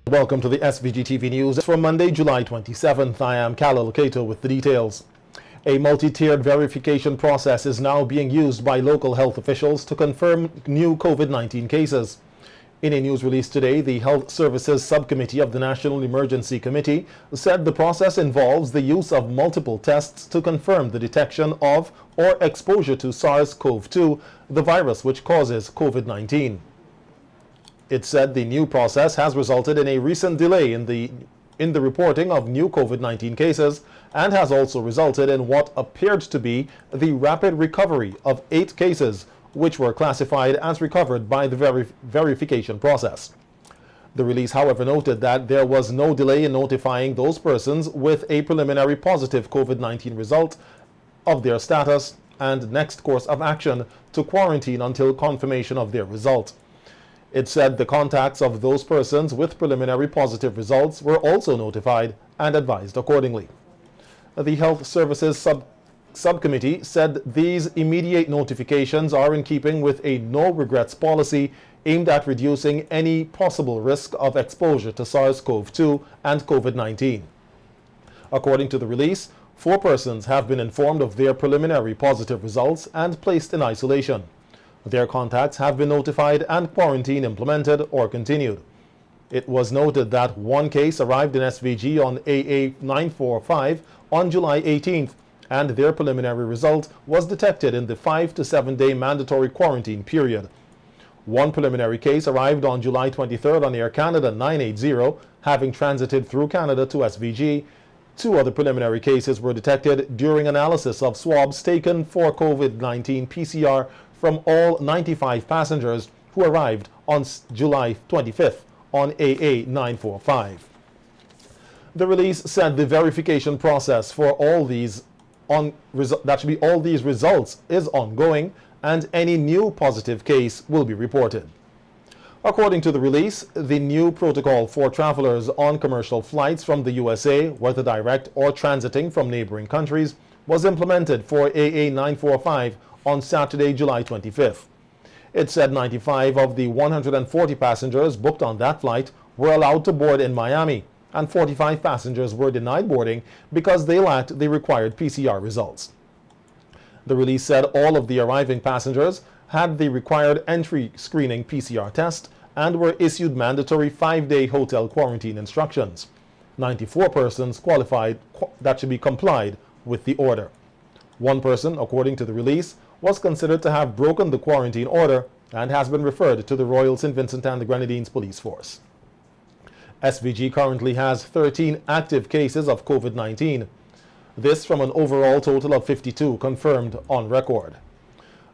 Welcome to the SVG-TV news for Monday, July 27th. I am Khalil Kato with the details. A multi-tiered verification process is now being used by local health officials to confirm new COVID-19 cases. In a news release today, the Health Services Subcommittee of the National Emergency Committee said the process involves the use of multiple tests to confirm the detection of or exposure to SARS-CoV-2, the virus which causes COVID-19. It said the new process has resulted in a recent delay in the reporting of new COVID-19 cases and has also resulted in what appeared to be the rapid recovery of 8 cases, which were classified as recovered by the verification process. The release, however, noted that there was no delay in notifying those persons with a preliminary positive COVID-19 result of their status and next course of action to quarantine until confirmation of their result. It said the contacts of those persons with preliminary positive results were also notified and advised accordingly. The Health Services Subcommittee said these immediate notifications are in keeping with a no-regrets policy aimed at reducing any possible risk of exposure to SARS-CoV-2 and COVID-19. According to the release, 4 persons have been informed of their preliminary positive results and placed in isolation. Their contacts have been notified and quarantine implemented or continued. It was noted that 1 case arrived in SVG on AA 945 on July 18th, and their preliminary result was detected in the 5 to 7 day mandatory quarantine period. 1 preliminary case arrived on July 23rd on Air Canada 980, having transited through Canada to SVG. 2 other preliminary cases were detected during analysis of swabs taken for COVID-19 PCR from all 95 passengers who arrived on July 25th on AA 945. The release said the verification process for all these results is ongoing, and any new positive case will be reported. According to the release, the new protocol for travelers on commercial flights from the USA, whether direct or transiting from neighboring countries, was implemented for AA 945 on Saturday, July 25th. It said 95 of the 140 passengers booked on that flight were allowed to board in Miami, and 45 passengers were denied boarding because they lacked the required PCR results. The release said all of the arriving passengers had the required entry screening PCR test and were issued mandatory 5-day hotel quarantine instructions. 94 persons qualified that should be complied with the order. 1 person, according to the release, was considered to have broken the quarantine order and has been referred to the Royal St. Vincent and the Grenadines Police Force. SVG currently has 13 active cases of COVID-19. This from an overall total of 52 confirmed on record.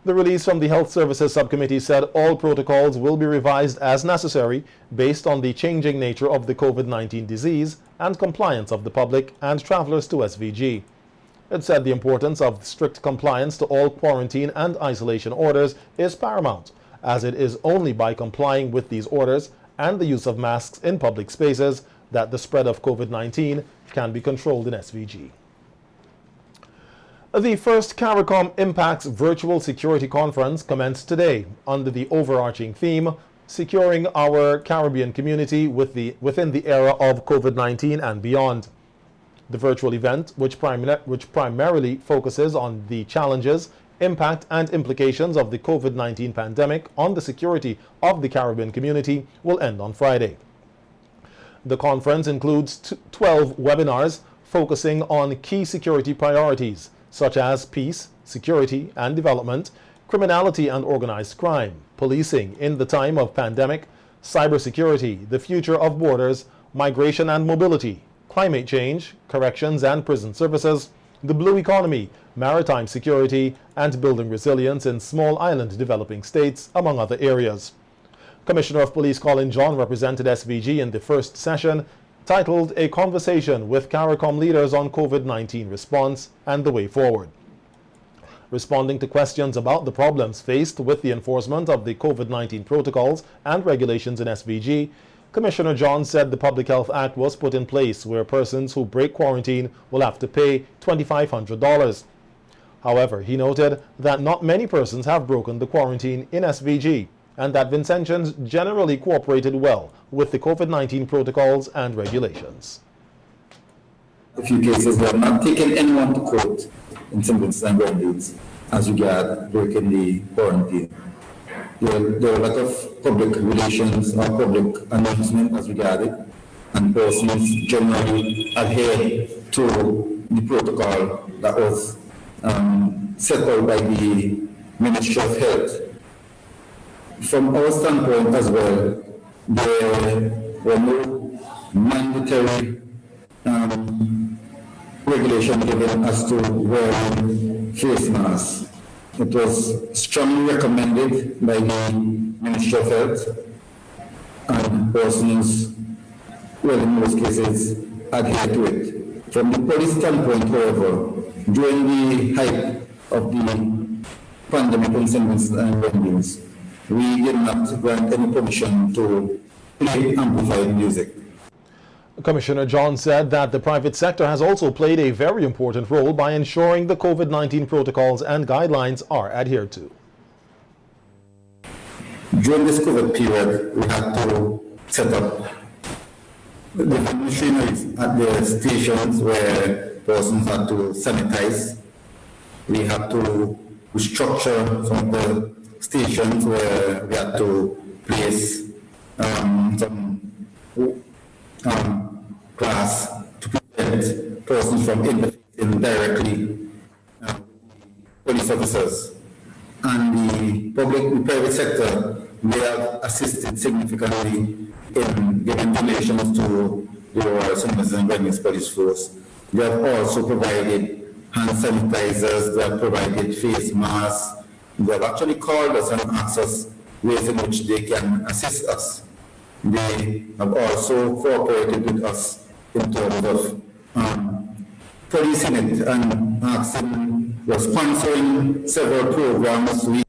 The release from the Health Services Subcommittee said all protocols will be revised as necessary based on the changing nature of the COVID-19 disease and compliance of the public and travelers to SVG. It said the importance of strict compliance to all quarantine and isolation orders is paramount, as it is only by complying with these orders and the use of masks in public spaces that the spread of COVID-19 can be controlled in SVG. The first CARICOM Impacts Virtual Security Conference commenced today under the overarching theme, Securing Our Caribbean Community within the era of COVID-19 and beyond. The virtual event, which primarily focuses on the challenges, impact and implications of the COVID-19 pandemic on the security of the Caribbean community, will end on Friday. The conference includes 12 webinars focusing on key security priorities, such as peace, security and development, criminality and organized crime, policing in the time of pandemic, cybersecurity, the future of borders, migration and mobility, climate change, corrections and prison services, the blue economy, maritime security, and building resilience in small island developing states, among other areas. Commissioner of Police Colin John represented SVG in the first session, titled A Conversation with CARICOM Leaders on COVID-19 Response and the Way Forward. Responding to questions about the problems faced with the enforcement of the COVID-19 protocols and regulations in SVG, Commissioner John said the Public Health Act was put in place where persons who break quarantine will have to pay $2,500. However, he noted that not many persons have broken the quarantine in SVG, and that Vincentians generally cooperated well with the COVID-19 protocols and regulations. A few cases, we have not taken anyone to court in St. Vincent and Grenadines as regards breaking the quarantine. There are a lot of public relations or public announcements as regards it, and persons generally adhere to the protocol that was set out by the Ministry of Health. From our standpoint as well, there were no mandatory regulation given as to wearing face masks. It was strongly recommended by the Ministry of Health, and persons, well, in most cases, adhere to it. From the police standpoint, however, during the height of the pandemic in St. Vincent and Grenadines, we did not grant any permission to play amplified music. Commissioner John said that the private sector has also played a very important role by ensuring the COVID-19 protocols and guidelines are adhered to. During this COVID period, we had to set up the machineries at the stations where persons had to sanitize. We had to restructure some of the stations where we had to place some class to prevent persons from interfacing directly with police officers. And the private sector, they have assisted significantly in giving donations to the Royal St. Vincent and Grenadines Police Force. They have also provided hand sanitizers, they have provided face masks. They have actually called us and asked us ways in which they can assist us. They have also cooperated with us in terms of policing it and sponsoring several programs.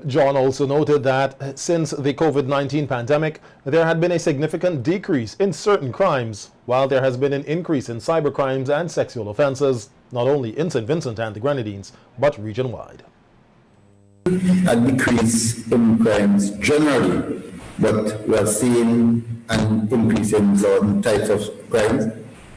John also noted that since the COVID-19 pandemic, there had been a significant decrease in certain crimes, while there has been an increase in cybercrimes and sexual offenses, not only in St. Vincent and the Grenadines, but region-wide. A decrease in crimes generally, but we are seeing an increase in certain types of crimes,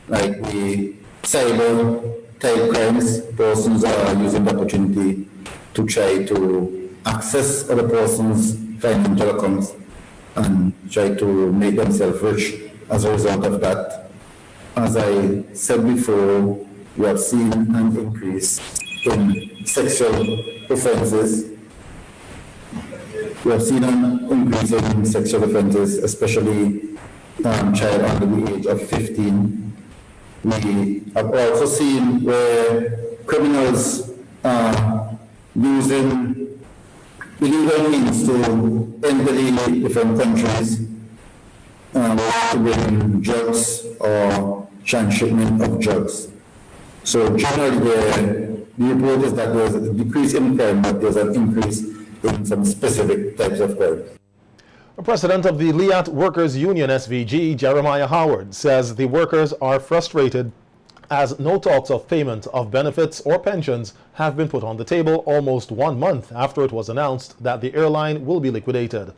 like the cyber type crimes. Persons are using the opportunity to try to access other persons' financial accounts and try to make themselves rich as a result of that. As I said before, we have seen an increase in sexual offenses. We have seen an increase in sexual offenses, especially child under the age of 15. We have also seen where criminals are using illegal means to enter the different countries to bring drugs or transshipment of drugs. So generally the report is that there's a decrease in crime, but there's an increase in some specific types of crime. The president of the Liat Workers Union SVG, Jeremiah Howard, says the workers are frustrated as no talks of payment of benefits or pensions have been put on the table almost 1 month after it was announced that the airline will be liquidated.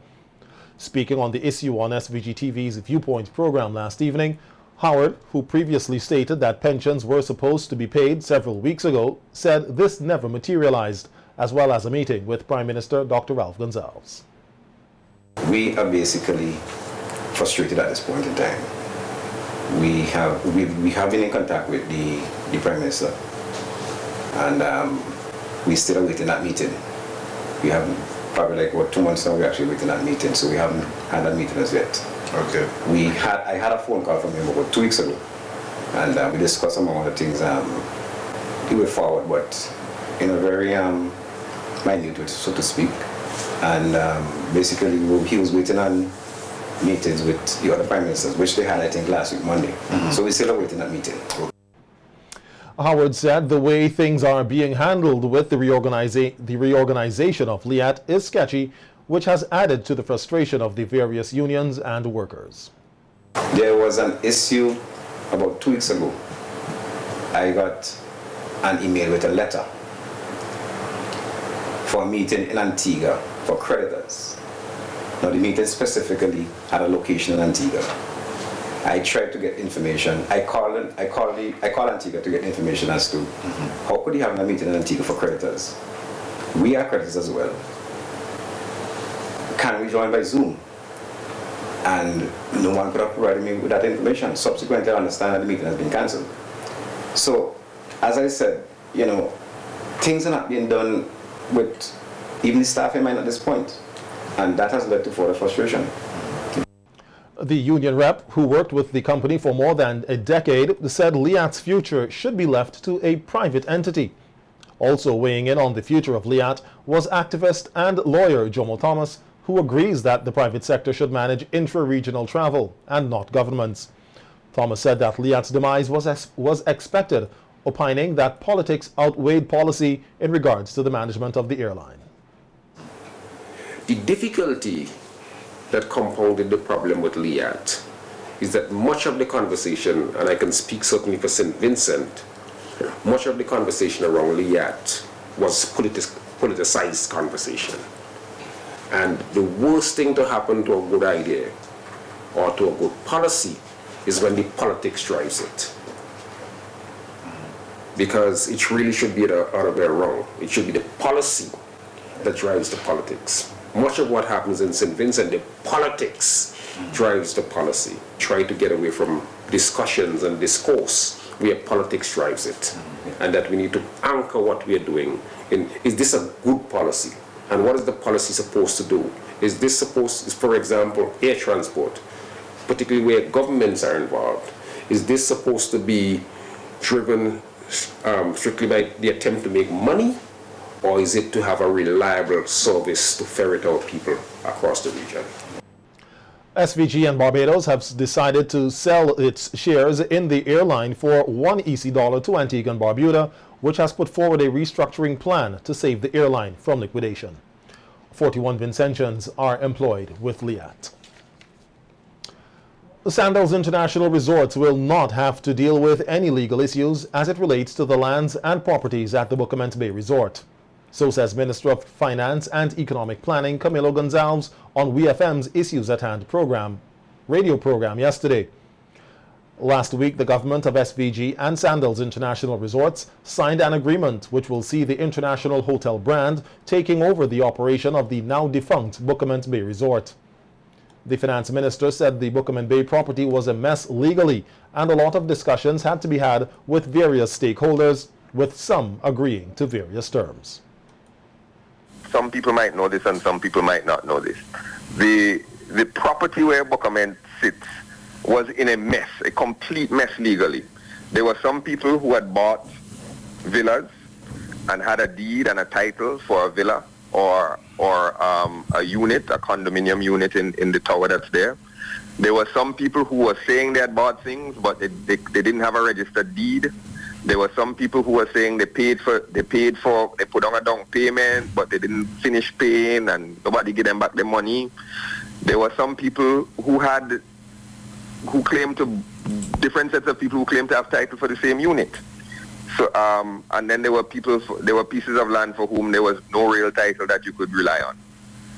Speaking on the issue on SVG-TV's Viewpoint program last evening, Howard, who previously stated that pensions were supposed to be paid several weeks ago, said this never materialized, as well as a meeting with Prime Minister Dr. Ralph Gonsalves. We are basically frustrated at this point in time. We have been in contact with the Prime Minister, and we still awaiting that meeting. We haven't, probably like 2 months now, we're actually waiting that meeting, so we haven't had that meeting as yet. Okay. I had a phone call from him about 2 weeks ago, and we discussed among other things he went forward, but in a very minute way, so to speak. And basically he was waiting on meetings with the other prime ministers, which they had, I think, last week, Monday. So we're still awaiting that meeting. Howard said the way things are being handled with the reorganization of Liat is sketchy, which has added to the frustration of the various unions and workers. There was an issue about 2 weeks ago. I got an email with a letter for a meeting in Antigua for creditors. Now the meeting specifically had a location in Antigua. I tried to get information. I called Antigua to get information as to how could he have a meeting in Antigua for creditors. We are creditors as well. Can we join by Zoom? And no one could have provided me with that information. Subsequently, I understand that the meeting has been cancelled. So, as I said, you know, things are not being done with even the staff in mind at this point. And that has led to further frustration. The union rep, who worked with the company for more than a decade, said Liat's future should be left to a private entity. Also weighing in on the future of Liat was activist and lawyer Jomo Thomas, who agrees that the private sector should manage intra-regional travel and not governments. Thomas said that Liat's demise was expected, opining that politics outweighed policy in regards to the management of the airline. The difficulty that compounded the problem with Liat is that much of the conversation, and I can speak certainly for St. Vincent, much of the conversation around Liat was politicized conversation. And the worst thing to happen to a good idea or to a good policy is when the politics drives it. Because it really should be the other way around. It should be the policy that drives the politics. Much of what happens in St. Vincent, the politics drives the policy. Try to get away from discussions and discourse where politics drives it. And that we need to anchor what we are doing in, is this a good policy? And what is the policy supposed to do? Is this supposed, for example, air transport, particularly where governments are involved, is this supposed to be driven strictly by the attempt to make money? Or is it to have a reliable service to ferret out people across the region? SVG and Barbados have decided to sell its shares in the airline for $1 EC to Antigua and Barbuda, which has put forward a restructuring plan to save the airline from liquidation. 41 Vincentians are employed with Liat. The Sandals International Resorts will not have to deal with any legal issues as it relates to the lands and properties at the Bookament Bay Resort. So says Minister of Finance and Economic Planning Camilo Gonzalez on WeFM's Issues at Hand radio program yesterday. Last week, the government of SVG and Sandals International Resorts signed an agreement which will see the international hotel brand taking over the operation of the now defunct Bookament Bay Resort. The finance minister said the Bookament Bay property was a mess legally, and a lot of discussions had to be had with various stakeholders, with some agreeing to various terms. Some people might know this and some people might not know this. The property where Bookament sits was in a mess, a complete mess legally. There were some people who had bought villas and had a deed and a title for a villa or a unit, a condominium unit in the tower that's there. There were some people who were saying they had bought things, but they didn't have a registered deed. There were some people who were saying they put on a down payment, but they didn't finish paying and nobody gave them back their money. There were some people who claimed to, different sets of people who claimed to have title for the same unit. So, and then there were pieces of land for whom there was no real title that you could rely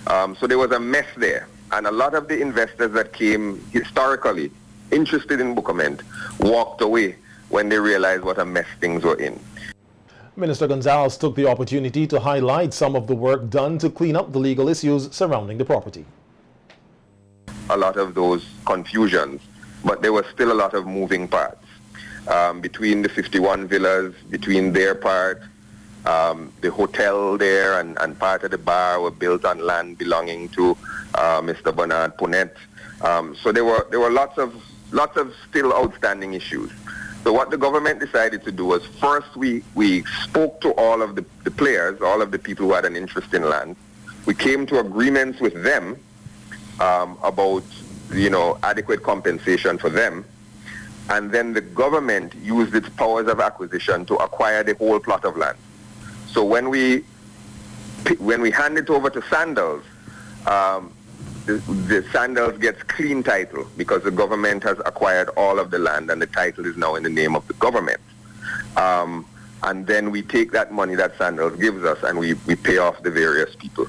on. So there was a mess there. And a lot of the investors that came historically interested in Bookament walked away when they realized what a mess things were in. Minister Gonzalez took the opportunity to highlight some of the work done to clean up the legal issues surrounding the property. A lot of those confusions, but there was still a lot of moving parts. Between the 51 villas, between their part, the hotel there and part of the bar were built on land belonging to Mr. Bernard Punet. So there were lots of still outstanding issues. So what the government decided to do was, first we spoke to all of the players, all of the people who had an interest in land. We came to agreements with them about, adequate compensation for them. And then the government used its powers of acquisition to acquire the whole plot of land. So when we hand it over to Sandals, the Sandals gets clean title because the government has acquired all of the land and the title is now in the name of the government. And then we take that money that Sandals gives us and we pay off the various people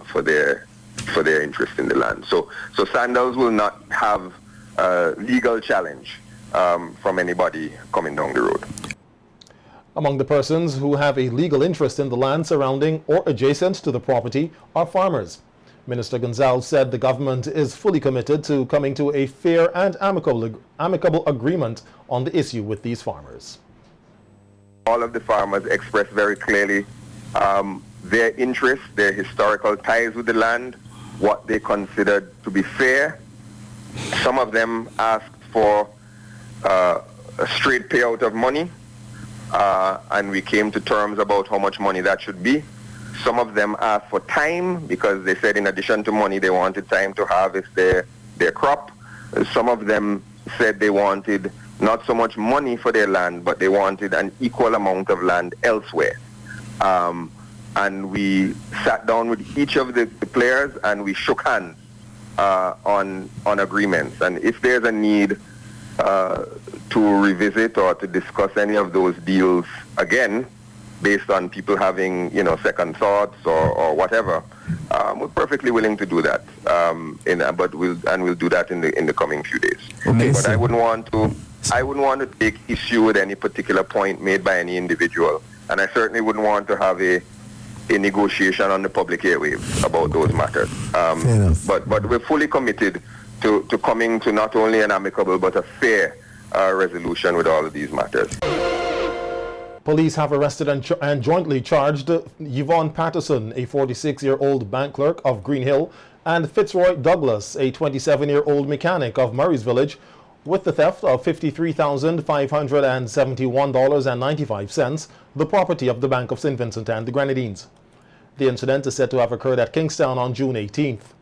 for their for their interest in the land. So Sandals will not have a legal challenge from anybody coming down the road. Among the persons who have a legal interest in the land surrounding or adjacent to the property are farmers. Minister Gonzalez said the government is fully committed to coming to a fair and amicable agreement on the issue with these farmers. All of the farmers expressed very clearly their interest, their historical ties with the land, what they considered to be fair. Some of them asked for a straight payout of money, and we came to terms about how much money that should be. Some of them asked for time because they said in addition to money they wanted time to harvest their crop. Some of them said they wanted not so much money for their land, but they wanted an equal amount of land elsewhere. And we sat down with each of the players and we shook hands on agreements. And if there's a need to revisit or to discuss any of those deals again, based on people having, second thoughts or whatever, we're perfectly willing to do that. But we'll do that in the coming few days. Okay, but I wouldn't want to take issue with any particular point made by any individual, and I certainly wouldn't want to have a negotiation on the public airwaves about those matters. But we're fully committed to coming to not only an amicable but a fair resolution with all of these matters. Police have arrested and jointly charged Yvonne Patterson, a 46-year-old bank clerk of Green Hill, and Fitzroy Douglas, a 27-year-old mechanic of Murray's Village, with the theft of $53,571.95, the property of the Bank of St. Vincent and the Grenadines. The incident is said to have occurred at Kingstown on June 18th.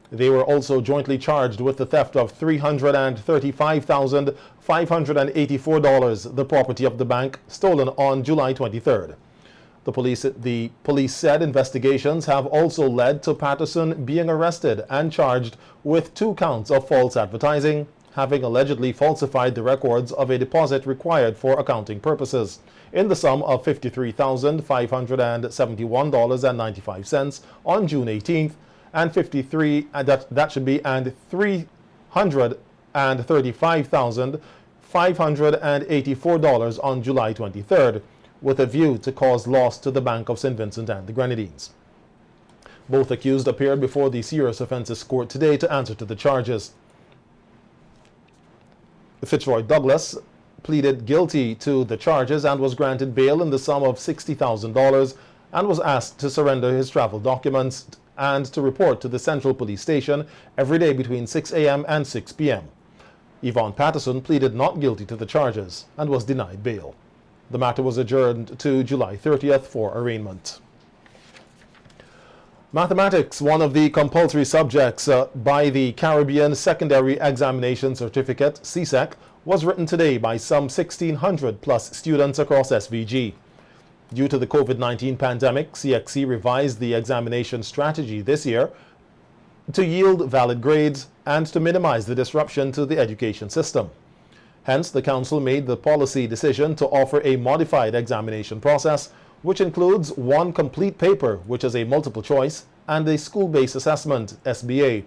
They were also jointly charged with the theft of $335,584, the property of the bank, stolen on July 23rd. The police said investigations have also led to Patterson being arrested and charged with 2 counts of false advertising, having allegedly falsified the records of a deposit required for accounting purposes, in the sum of $53,571.95 on June 18th, and $335,584 on July 23rd, with a view to cause loss to the Bank of St. Vincent and the Grenadines. Both accused appeared before the Serious Offences Court today to answer to the charges. Fitzroy Douglas pleaded guilty to the charges and was granted bail in the sum of $60,000 and was asked to surrender his travel documents and to report to the Central Police Station every day between 6 a.m. and 6 p.m. Yvonne Patterson pleaded not guilty to the charges and was denied bail. The matter was adjourned to July 30th for arraignment. Mathematics, one of the compulsory subjects by the Caribbean Secondary Examination Certificate, CSEC, was written today by some 1,600 plus students across SVG. Due to the COVID-19 pandemic, CXC revised the examination strategy this year to yield valid grades and to minimize the disruption to the education system. Hence, the Council made the policy decision to offer a modified examination process, which includes 1 complete paper, which is a multiple choice, and a school-based assessment, SBA.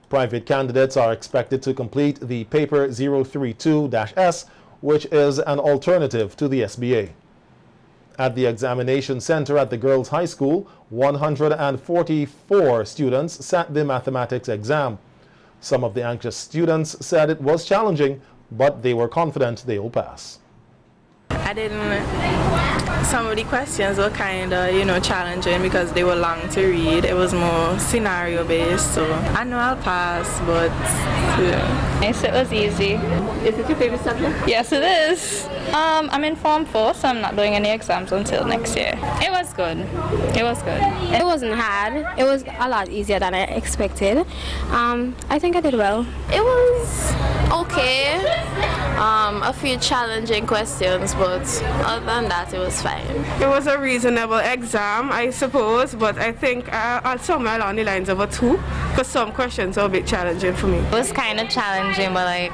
Private candidates are expected to complete the paper 032-S, which is an alternative to the SBA. At the examination center at the Girls High School, 144 students sat the mathematics exam. Some of the anxious students said it was challenging, but they were confident they will pass. Some of the questions were kind of, challenging because they were long to read. It was more scenario based, so I know I'll pass, but Yes, it was easy. Is it your favorite subject? Yes, it is. I'm in Form 4, so I'm not doing any exams until next year. It was good. It was good. It wasn't hard. It was a lot easier than I expected. I think I did well. It was okay. A few challenging questions, but other than that, it was fine. It was a reasonable exam, I suppose, but I think somewhere along the lines of a 2, because some questions were a bit challenging for me. It was kind of challenging, but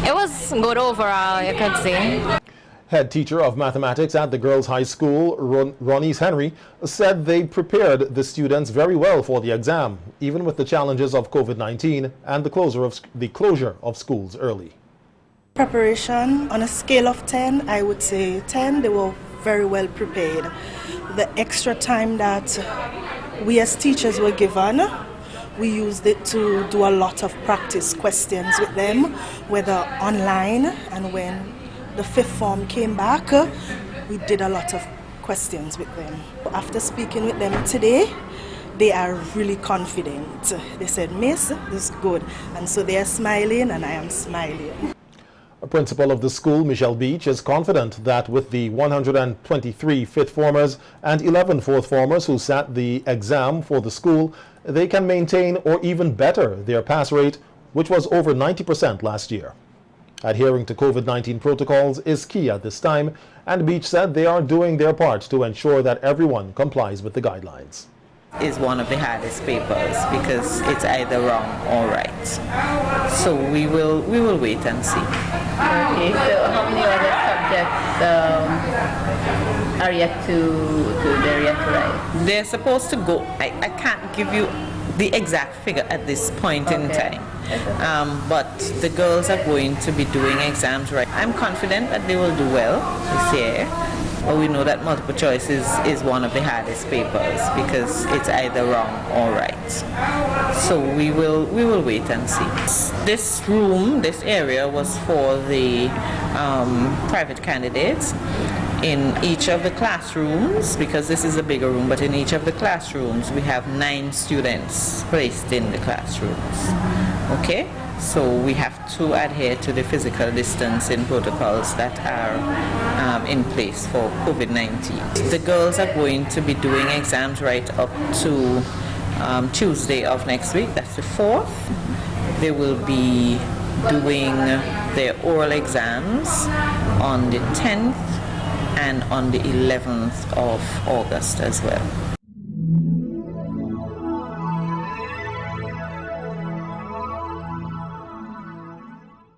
it was good overall, you could say. Head teacher of mathematics at the girls' high school, Ronnie Henry, said they prepared the students very well for the exam, even with the challenges of COVID-19 and the closure of schools early. Preparation, on a scale of 10, I would say 10, they were very well prepared. The extra time that we as teachers were given, we used it to do a lot of practice questions with them, whether online, and when the fifth form came back, we did a lot of questions with them. After speaking with them today, they are really confident. They said, "Miss, this is good." And so they are smiling and I am smiling. A principal of the school, Michelle Beach, is confident that with the 123 fifth formers and 11 fourth formers who sat the exam for the school, they can maintain or even better their pass rate, which was over 90% last year. Adhering to COVID-19 protocols is key at this time, and Beach said they are doing their part to ensure that everyone complies with the guidelines. Is one of the hardest papers because it's either wrong or right. So we will wait and see. Okay, so how many other subjects are yet to write? They're supposed to go, I can't give you the exact figure at this point in time. But the girls are going to be doing exams right. I'm confident that they will do well this year. But we know that multiple choice is one of the hardest papers because it's either wrong or right. So we will wait and see. This room, this area was for the private candidates. In each of the classrooms, because this is a bigger room, but in each of the classrooms we have 9 students placed in the classrooms. Okay? So we have to adhere to the physical distancing protocols that are in place for COVID-19. The girls are going to be doing exams right up to Tuesday of next week, that's the 4th. They will be doing their oral exams on the 10th and on the 11th of August as well.